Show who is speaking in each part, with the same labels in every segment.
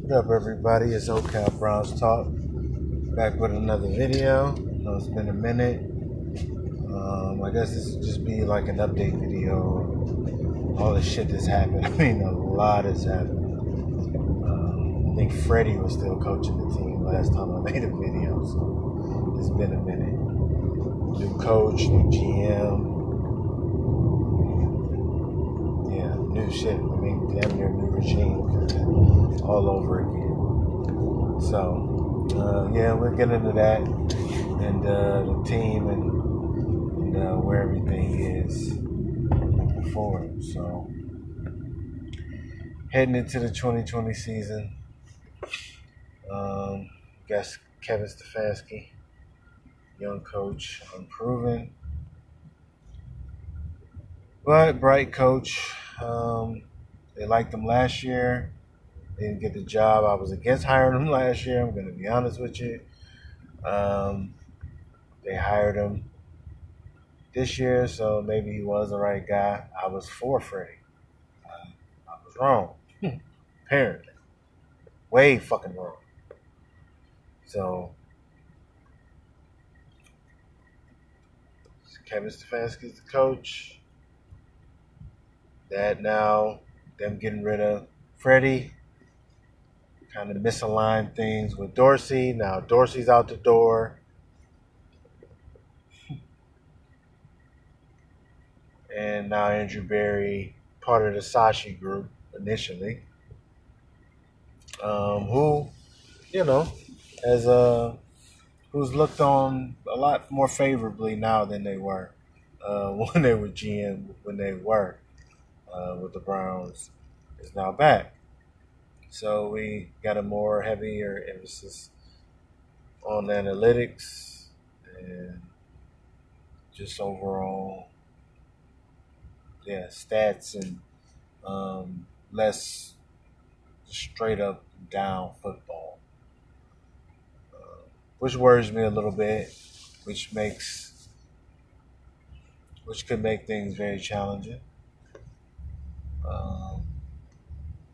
Speaker 1: What up, everybody? It's Ocal Browns Talk. Back with another video. It's been a minute. I guess this will just be like an update video. All the shit that's happened. I mean, a lot has happened. I think Freddie was still coaching the team last time I made a video, so it's been a minute. New coach, new GM. Yeah, new shit. I mean, damn near new regime. All over again. So, yeah, we'll get into that and the team and where everything is for it. So, heading into the 2020 season, guess Kevin Stefanski, young coach, unproven, but bright coach. They liked him last year. Didn't get the job. I was against hiring him last year. I'm going to be honest with you. They hired him this year, so maybe he was the right guy. I was for Freddie. I was wrong. Apparently. Way fucking wrong. So, Kevin Stefanski's the coach. That now, them getting rid of Freddie, kind of misaligned things with Dorsey. Now Dorsey's out the door. And now Andrew Berry, part of the Sashi group initially, who, has who's looked on a lot more favorably now than they were when they were GM, when they were with the Browns, is now back. So we got a more heavier emphasis on analytics and just overall, stats and less straight up down football, which worries me a little bit, which could make things very challenging.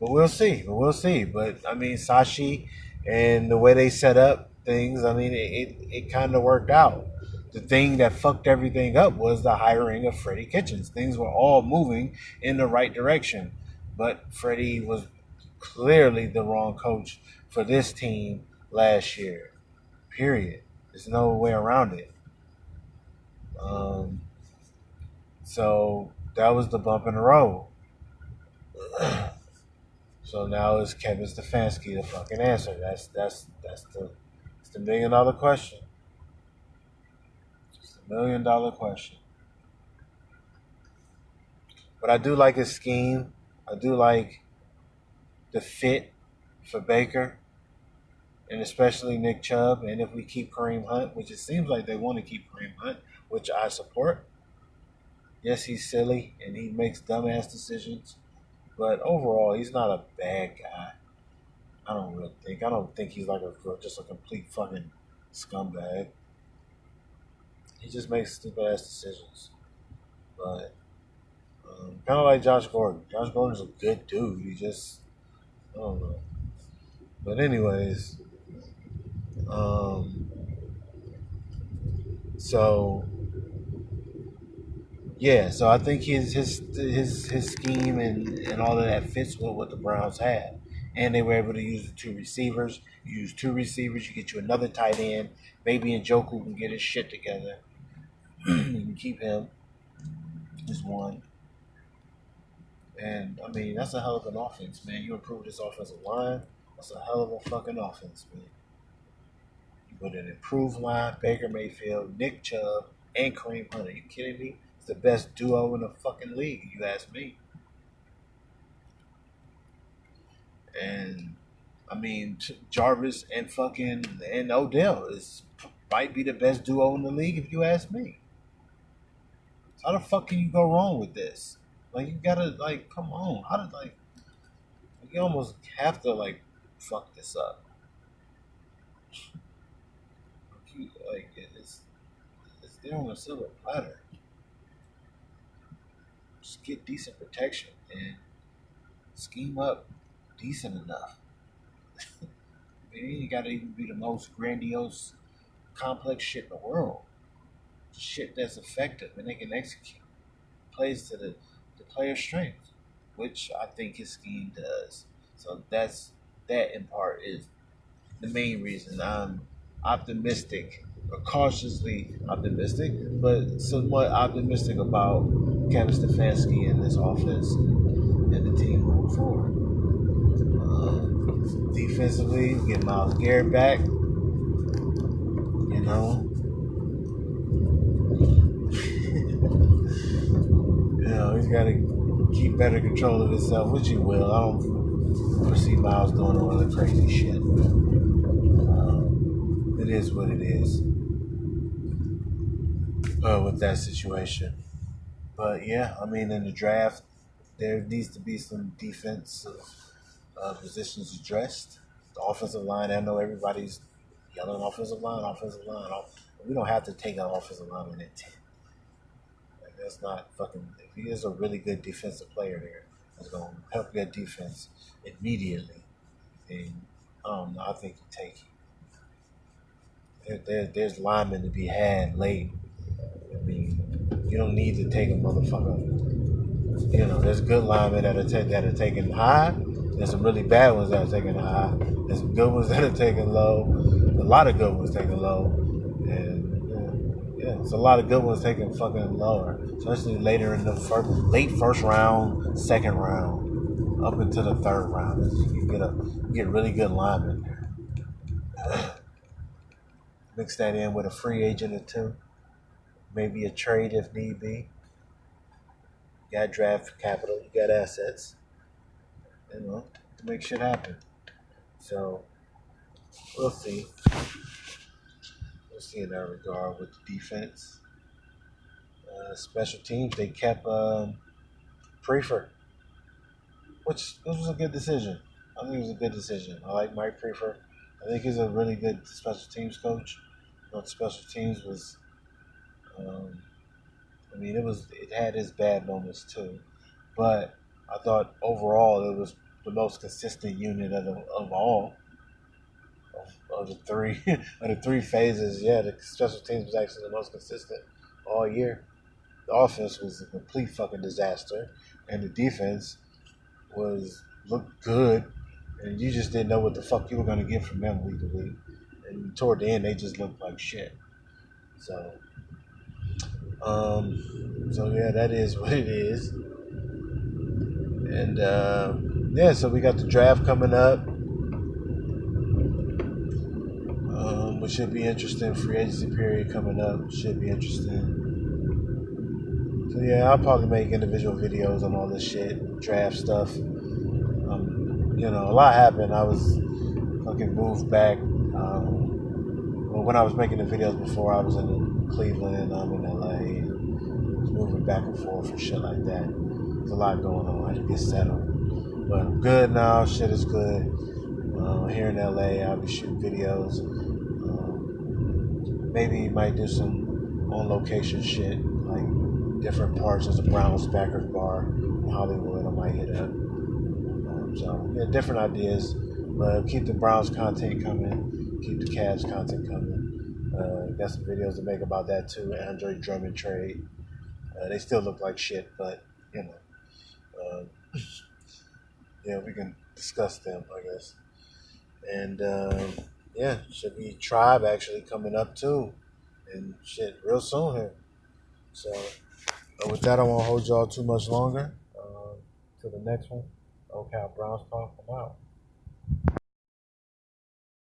Speaker 1: But we'll see. But I mean, Sashi and the way they set up things, I mean, it kind of worked out. The thing that fucked everything up was the hiring of Freddie Kitchens. Things were all moving in the right direction, but Freddie was clearly the wrong coach for this team last year. Period. There's no way around it. So that was the bump in the road. So now is Kevin Stefanski the fucking answer? That's the $1 million question. It's $1 million question. But I do like his scheme. I do like the fit for Baker, and especially Nick Chubb. And if we keep Kareem Hunt, which it seems like they want to keep Kareem Hunt, which I support. Yes, he's silly and he makes dumbass decisions, but overall, he's not a bad guy. I don't think he's like just a complete fucking scumbag. He just makes stupid ass decisions. But kind of like Josh Gordon. Josh Gordon's a good dude. He just, I don't know. But anyways, so yeah, so I think his scheme and all of that fits with what the Browns had. And they were able to use the two receivers. You use two receivers, you get you another tight end. Maybe Njoku can get his shit together. You can keep him as one. And, I mean, that's a hell of an offense, man. You improve this offensive line, that's a hell of a fucking offense, man. You put an improved line, Baker Mayfield, Nick Chubb, and Kareem Hunt. Are you kidding me? It's the best duo in the fucking league, if you ask me. And I mean, Jarvis and Odell might be the best duo in the league, if you ask me. How the fuck can you go wrong with this? Like, you gotta, come on. You almost have to, fuck this up. It's there on a silver platter. Just get decent protection and scheme up decent enough. You got to even be the most grandiose, complex shit in the world. Shit that's effective and they can execute. Plays to the player's strength, which I think his scheme does. So that in part is the main reason I'm optimistic or cautiously optimistic, but somewhat optimistic about Kevin Stefanski and this offense and the team moving forward. Defensively, get Myles Garrett back. You know, he's got to keep better control of himself, which he will. I don't foresee Myles doing all the crazy shit. It is what it is with that situation. But yeah, I mean, in the draft, there needs to be some defensive positions addressed. The offensive line, I know everybody's yelling offensive line, offensive line. We don't have to take an offensive lineman at 10. Like, that's not fucking. If he is a really good defensive player there, that's going to help your defense immediately. And I think you take it. There's linemen to be had late. I mean, you don't need to take a motherfucker. There's good linemen that are taken high. There's some really bad ones that are taken high. There's some good ones that are taken low. A lot of good ones taken low. And it's a lot of good ones taken fucking lower. Especially later in the late first round, second round, up into the third round. You get really good linemen there. Mix that in with a free agent or two. Maybe a trade if need be. You got draft capital. You got assets. To make shit happen. So we'll see. We'll see in that regard with the defense. Special teams, they kept Prefer, which was a good decision. I think it was a good decision. I like Mike Prefer. I think he's a really good special teams coach. Special teams was, it had its bad moments too, but I thought overall it was the most consistent unit of all of the three of the three phases. Yeah, the special teams was actually the most consistent all year. The offense was a complete fucking disaster, and the defense looked good, and you just didn't know what the fuck you were gonna get from them week to week. And toward the end, they just looked like shit. So, yeah, that is what it is. And so we got the draft coming up, which should be interesting. Free agency period coming up should be interesting. So yeah, I'll probably make individual videos on all this shit, draft stuff. A lot happened. I was fucking moved back. When I was making the videos before, I was in Cleveland and I'm in LA. And I was moving back and forth and shit like that. There's a lot going on. I had to get settled. But I'm good now. Shit is good. Here in LA, I'll be shooting videos. Maybe might do some on location shit, like different parts of the Browns backers bar in Hollywood. I might hit up. Different ideas. But keep the Browns content coming. Keep the Cavs content coming. Got some videos to make about that too. Andre Drummond trade. They still look like shit, but we can discuss them, I guess. And should be Tribe actually coming up too, and shit real soon here. So with that, I won't hold y'all too much longer. Till the next one. Ocal Browns talk. I'm out.